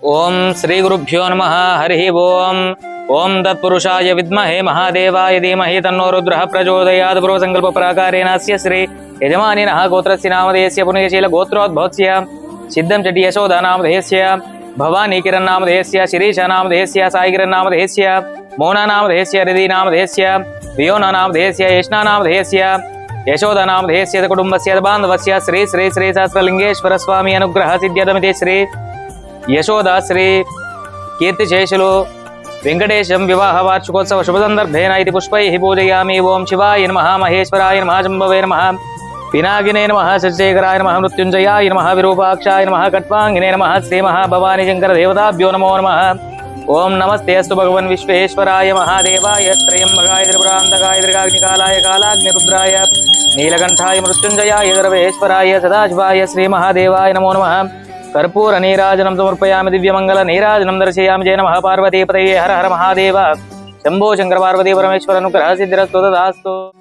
ओम श्री गुरुभ्यो नमः हरि ओम ओम तत्पुरुषाय विद्महे महादेवाय धीमहि तन्नो रुद्रः प्रचोदयात् पूर्वसङ्कल्प पराकारेणास्य श्री यजमानिनः गोत्रस्य नामधेयस्य पुण्यशील गोत्रोद्भवस्य सिद्धं चटि यशोदा नामधेयस्य भवानी किरण नामधेयस्य शिरीष नामधेयस्य साई किरण नामधेयस्य मोना नामधेयस्य हृदि नामधेयस्य वियोना नामधेयस्य यष्णा नामधेयस्य यशोदा नामधेयस्य कुटुम्बस्य बान्धवस्य श्री श्री श्री सहस्रलिंगेश्वर स्वामी अनुग्रह सिद्ध्यदमिति श्री यशोदा श्री कीर्तिशेषुलु वेंकटेशं विवाह वार्षिकोत्सव शुभ संदर्भेन इति पुष्पैः पूजयामि। ओम शिवाय नमः, महेश्वराय नमः, शंभवे नमः, पिनाकिने नमः, शशिशेखराय नमः, मृत्युंजयाय नमः, विरूपाक्षाय नमः, कट्वांगिने नमः, श्री महाभवानी शंकर देवताभ्यो नमो नमः। ओम नमस्ते अस्तु भगवन् विश्वेश्वराय महादेवाय त्रयंबकाय त्रिपुरान्तकाय त्रिकाग्निकालाय कालाग्निरुद्राय नीलकंठाय मृत्युंजयाय सर्वेश्वराय सदाशिवाय श्री महादेवाय नमो नमः। कर्पूर नीराजनं समर्पयामि, दिव्यमंगल नीराजनं दर्शयामि। जय नमः पार्वतीपतये, हर हर महादेव, शंभो शंकर पार्वती परमेश्वर अनुग्रह सिद्धिरस्तु तदास्तु।